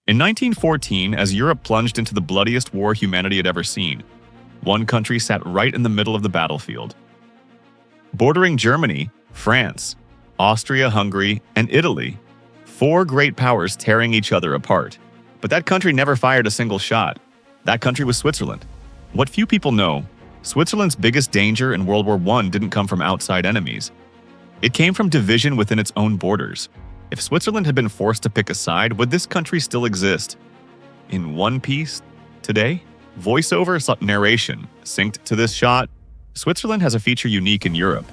In 1914, as Europe plunged into the bloodiest war humanity had ever seen, one country sat right in the middle of the battlefield. Bordering Germany, France, Austria-Hungary, and Italy, four great powers tearing each other apart. But that country never fired a single shot. That country was Switzerland. What few people know, Switzerland's biggest danger in World War I didn't come from outside enemies. It came from division within its own borders. If Switzerland had been forced to pick a side, would this country still exist? In one piece today? Voiceover narration synced to this shot. Switzerland has a feature unique in Europe.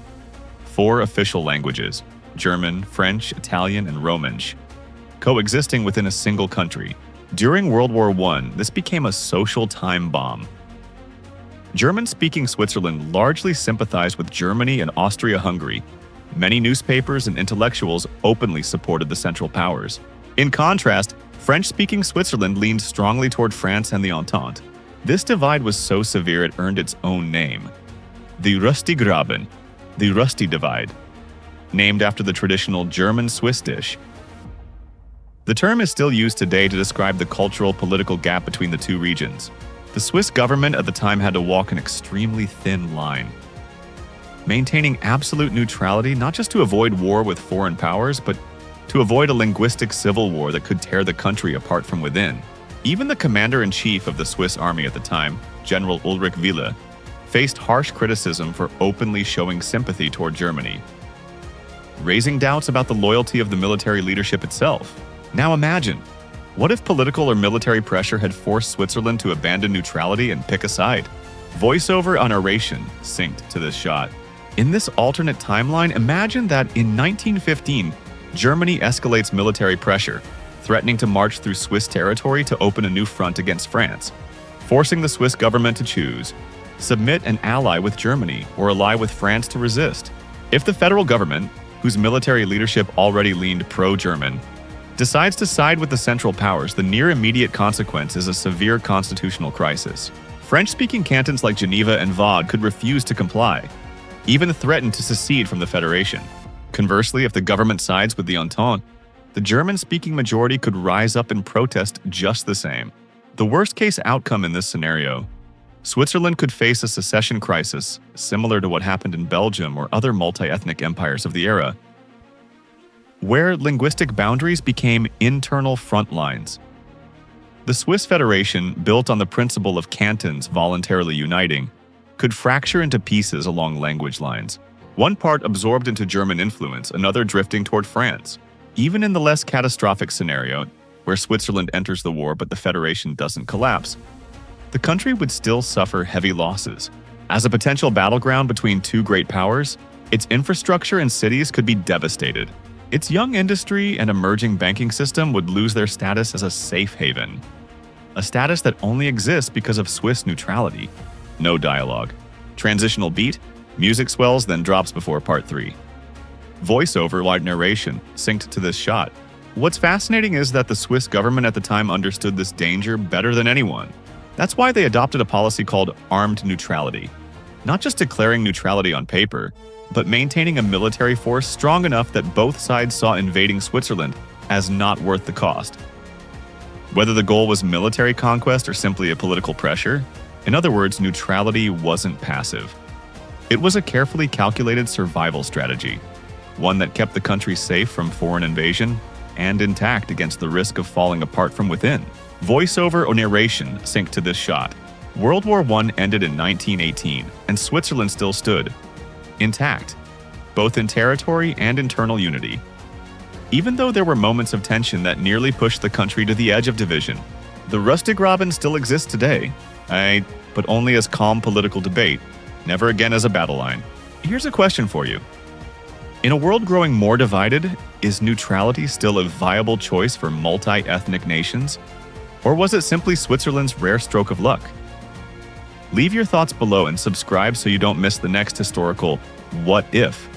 4 official languages, German, French, Italian, and Romansh, coexisting within a single country. During World War I, this became a social time bomb. German-speaking Switzerland largely sympathized with Germany and Austria-Hungary. Many newspapers and intellectuals openly supported the Central Powers. In contrast, French-speaking Switzerland leaned strongly toward France and the Entente. This divide was so severe it earned its own name, the Röstigraben, the Rusty Divide, named after the traditional German Swiss dish. The term is still used today to describe the cultural political gap between the two regions. The Swiss government at the time had to walk an extremely thin line, maintaining absolute neutrality not just to avoid war with foreign powers, but to avoid a linguistic civil war that could tear the country apart from within. Even the commander-in-chief of the Swiss army at the time, General Ulrich Wille, faced harsh criticism for openly showing sympathy toward Germany, raising doubts about the loyalty of the military leadership itself. Now imagine, what if political or military pressure had forced Switzerland to abandon neutrality and pick a side? Voiceover on narration synced to this shot. In this alternate timeline, imagine that in 1915, Germany escalates military pressure, threatening to march through Swiss territory to open a new front against France, forcing the Swiss government to choose: submit and ally with Germany or ally with France to resist. If the federal government, whose military leadership already leaned pro-German, decides to side with the Central Powers, the near immediate consequence is a severe constitutional crisis. French-speaking cantons like Geneva and Vaud could refuse to comply, even threaten to secede from the Federation. Conversely, if the government sides with the Entente, the German-speaking majority could rise up and protest just the same. The worst-case outcome in this scenario: Switzerland could face a secession crisis similar to what happened in Belgium or other multi-ethnic empires of the era, where linguistic boundaries became internal front lines. The Swiss Federation, built on the principle of cantons voluntarily uniting, could fracture into pieces along language lines, one part absorbed into German influence, another drifting toward France. Even in the less catastrophic scenario, where Switzerland enters the war but the Federation doesn't collapse, the country would still suffer heavy losses. As a potential battleground between two great powers, its infrastructure and cities could be devastated. Its young industry and emerging banking system would lose their status as a safe haven, a status that only exists because of Swiss neutrality. No dialogue. Transitional beat, music swells, then drops before part 3. Voiceover like narration synced to this shot. What's fascinating is that the Swiss government at the time understood this danger better than anyone. That's why they adopted a policy called armed neutrality, not just declaring neutrality on paper, but maintaining a military force strong enough that both sides saw invading Switzerland as not worth the cost. Whether the goal was military conquest or simply a political pressure, in other words, neutrality wasn't passive. It was a carefully calculated survival strategy, one that kept the country safe from foreign invasion and intact against the risk of falling apart from within. Voiceover or narration synced to this shot. World War I ended in 1918, and Switzerland still stood intact, both in territory and internal unity. Even though there were moments of tension that nearly pushed the country to the edge of division, the Röstigraben still exists today, but only as calm political debate, never again as a battle line. Here's a question for you. In a world growing more divided, is neutrality still a viable choice for multi-ethnic nations? Or was it simply Switzerland's rare stroke of luck? Leave your thoughts below and subscribe so you don't miss the next historical What If